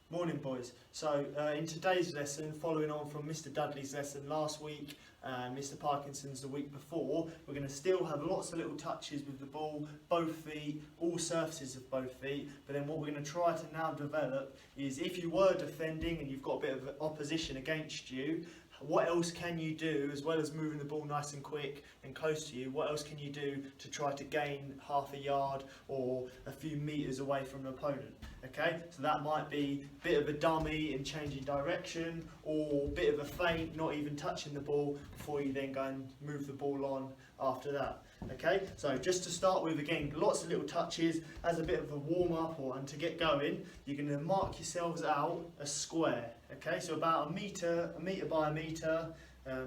Morning boys. So in today's lesson, following on from Mr Dudley's lesson last week and Mr Parkinson's the week before, we're going to still have lots of little touches with the ball, both feet, all surfaces of both feet, but then what we're going to try to now develop is if you were defending and you've got a bit of opposition against you, what else can you do, as well as moving the ball nice and quick and close to you, what else can you do to try to gain half a yard or a few metres away from an opponent? Okay, so that might be a bit of a dummy in changing direction, or a bit of a feint, not even touching the ball before you then go and move the ball on after that. Okay, so just to start with, again, lots of little touches as a bit of a warm-up and to get going, you're going to mark yourselves out a square. Okay, so about a metre by a metre,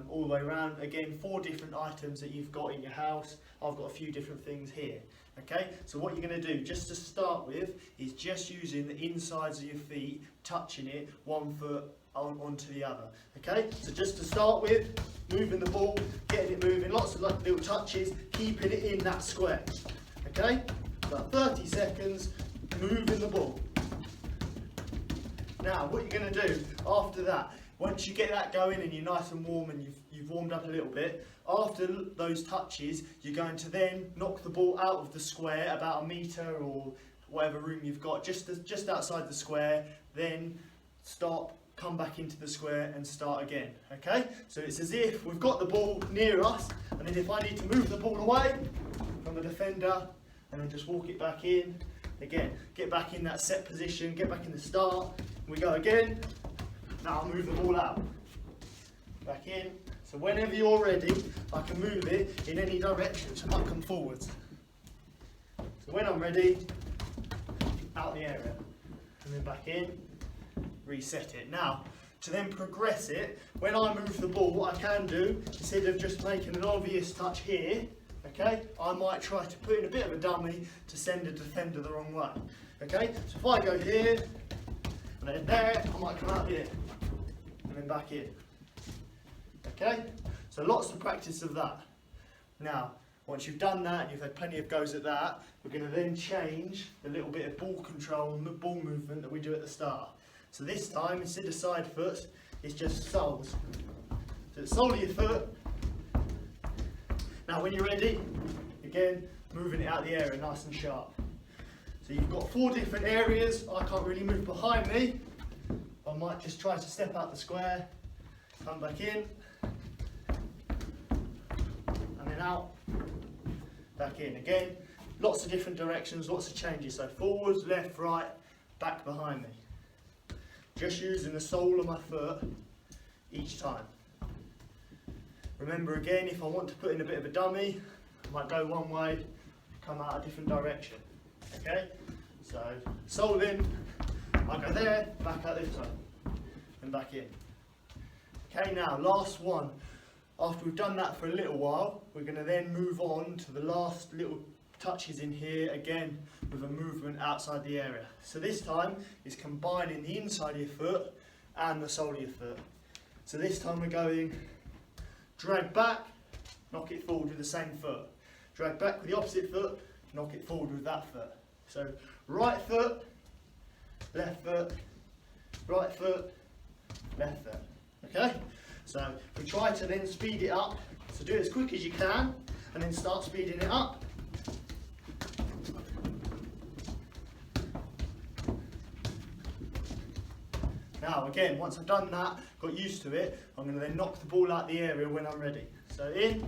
all the way around. Again, 4 different items that you've got in your house. I've got a few different things here. Okay, so what you're going to do, just to start with, is just using the insides of your feet, touching it one foot onto the other. Okay, so just to start with, moving the ball, getting it moving, lots of little touches, keeping it in that square. Okay, about 30 seconds, moving the ball. Now, what you're going to do after that, once you get that going and you're nice and warm and you've warmed up a little bit, after those touches, you're going to then knock the ball out of the square about a metre or whatever room you've got, just outside the square, then stop, come back into the square and start again. Okay, so it's as if we've got the ball near us, and then if I need to move the ball away from the defender and then just walk it back in, again, get back in that set position, get back in the start, we go again. Now I'll move the ball out, back in. So whenever you're ready, I can move it in any direction, so I might come forwards. So when I'm ready, out the area, and then back in, reset it. Now, to then progress it, when I move the ball, what I can do, instead of just making an obvious touch here, okay, I might try to put in a bit of a dummy to send a defender the wrong way. Okay, so if I go here, and then there, I might come out here, and then back in. Okay, so lots of practice of that. Now, once you've done that and you've had plenty of goes at that, we're going to then change the little bit of ball control and ball movement that we do at the start. So this time, instead of side foot, it's just soles. So it's sole of your foot. Now when you're ready, again, moving it out of the area nice and sharp. So you've got 4 different areas. I can't really move behind me. I might just try to step out the square, come back in, and then out, back in. Again, lots of different directions, lots of changes. So forwards, left, right, back behind me. Just using the sole of my foot each time. Remember again, if I want to put in a bit of a dummy, I might go one way, come out a different direction. Okay? So, sole in, I go there, back out this way, and back in. Okay, now last one. After we've done that for a little while, we're going to then move on to the last little touches in here, again with a movement outside the area. So this time is combining the inside of your foot and the sole of your foot. So this time we're going drag back, knock it forward with the same foot. Drag back with the opposite foot, knock it forward with that foot. So right foot, left foot, right foot, left foot. Okay? So we try to then speed it up. So do it as quick as you can and then start speeding it up. Now again, once I've done that, got used to it, I'm going to then knock the ball out the area when I'm ready. So in,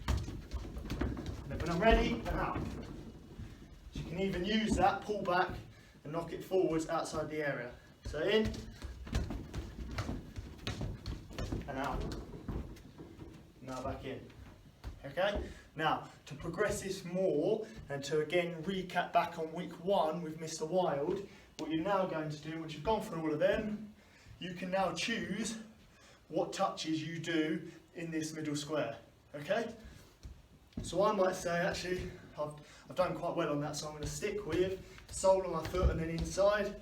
and then when I'm ready, and out. So you can even use that, pull back and knock it forwards outside the area. So in, and out. Now back in. Okay? Now, to progress this more, and to again recap back on week 1 with Mr. Wild, what you're now going to do, once you've gone through all of them, you can now choose what touches you do in this middle square. Okay? So I might say, actually, I've done quite well on that, so I'm going to stick with sole on my foot and then inside,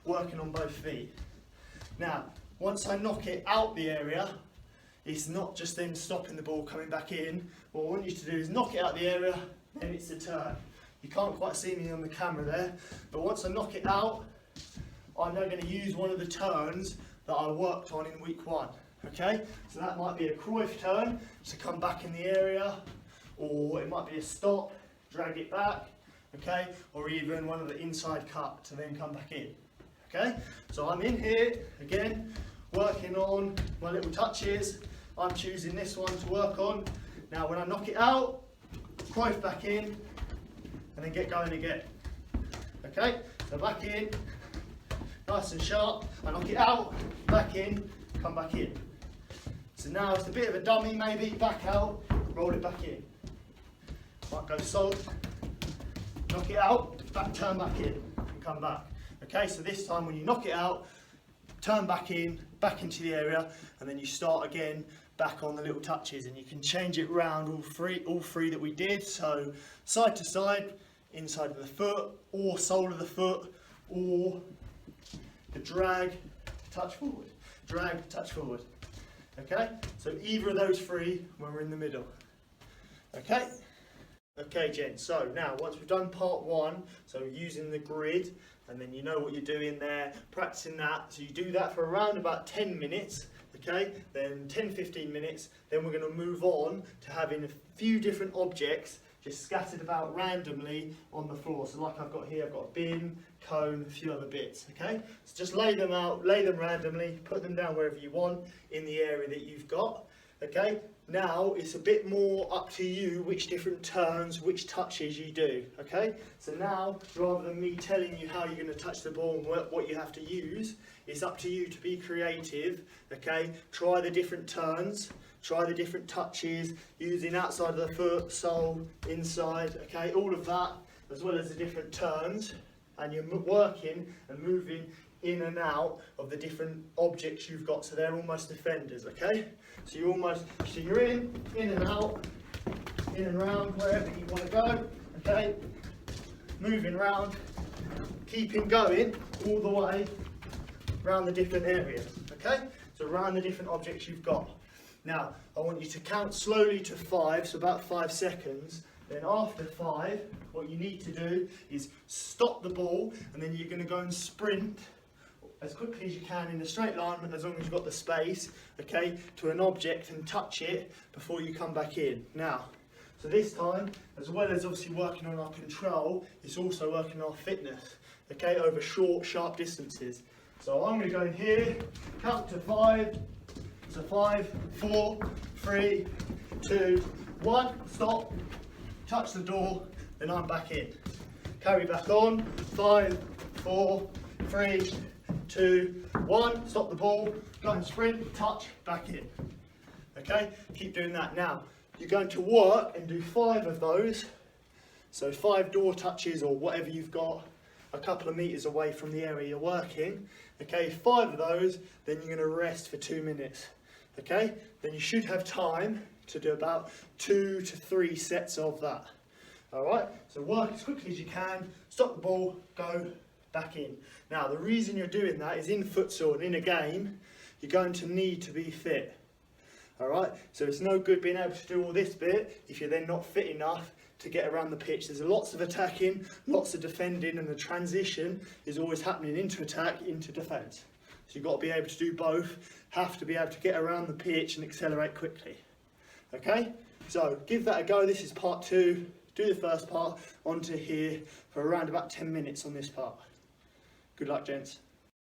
working on both feet. Now, once I knock it out the area, it's not just then stopping the ball coming back in. What I want you to do is knock it out the area, then it's a turn. You can't quite see me on the camera there, but once I knock it out, I'm now going to use one of the turns that I worked on in week 1. Okay, so that might be a Cruyff turn to come back in the area, or it might be a stop, drag it back, okay, or even one of the inside cut to then come back in. Okay, so I'm in here again, working on my little touches. I'm choosing this one to work on. Now when I knock it out, Cruyff back in, and then get going again. Okay, so back in, nice and sharp, I knock it out, back in, come back in. So now it's a bit of a dummy maybe, back out, roll it back in. Might go solid, knock it out, back, turn back in, and come back. Okay, so this time when you knock it out, turn back in, back into the area, and then you start again back on the little touches, and you can change it round all three that we did. So side to side, inside of the foot, or sole of the foot, or the drag, touch forward, drag, touch forward. Okay, so either of those 3 when we're in the middle. Okay. Okay, gents, so now once we've done part 1, so using the grid, and then you know what you're doing there, practicing that, so you do that for around about 10 minutes, okay, then 10-15 minutes, then we're going to move on to having a few different objects just scattered about randomly on the floor. So like I've got here, I've got a bin, cone, a few other bits, okay? So just lay them out, lay them randomly, put them down wherever you want in the area that you've got, okay? Now it's a bit more up to you which different turns, which touches you do, okay? So now, rather than me telling you how you're going to touch the ball and what you have to use, it's up to you to be creative, okay? Try the different turns, try the different touches, using outside of the foot, sole, inside, okay? All of that, as well as the different turns, and you're working and moving in and out of the different objects you've got, so they're almost defenders, okay? So you're in and out, in and round, wherever you want to go, okay? Moving round, keeping going all the way around the different areas, okay? So around the different objects you've got. Now, I want you to count slowly to 5, so about 5 seconds. Then after 5, what you need to do is stop the ball, and then you're going to go and sprint as quickly as you can in a straight line, as long as you've got the space, okay, to an object and touch it before you come back in. Now, so this time, as well as obviously working on our control, it's also working on our fitness, okay, over short, sharp distances. So I'm going to go in here, count to 5, so 5, 4, 3, 2, 1, stop, touch the door, then I'm back in. Carry back on, 5, 4, 3, 2, 1, stop the ball, go and sprint, touch, back in. Okay, keep doing that. Now, you're going to work and do 5 of those, so 5 door touches or whatever you've got, a couple of meters away from the area you're working. Okay, 5 of those, then you're going to rest for 2 minutes. Okay, then you should have time to do about 2 to 3 sets of that. Alright, so work as quickly as you can, stop the ball, go back in. Now the reason you're doing that is in futsal and in a game, you're going to need to be fit. Alright, so it's no good being able to do all this bit if you're then not fit enough to get around the pitch. There's lots of attacking, lots of defending, and the transition is always happening into attack, into defence. So you've got to be able to do both, have to be able to get around the pitch and accelerate quickly. Okay, so give that a go. This is part 2. Do the first part onto here for around about 10 minutes on this part. Good luck, gents.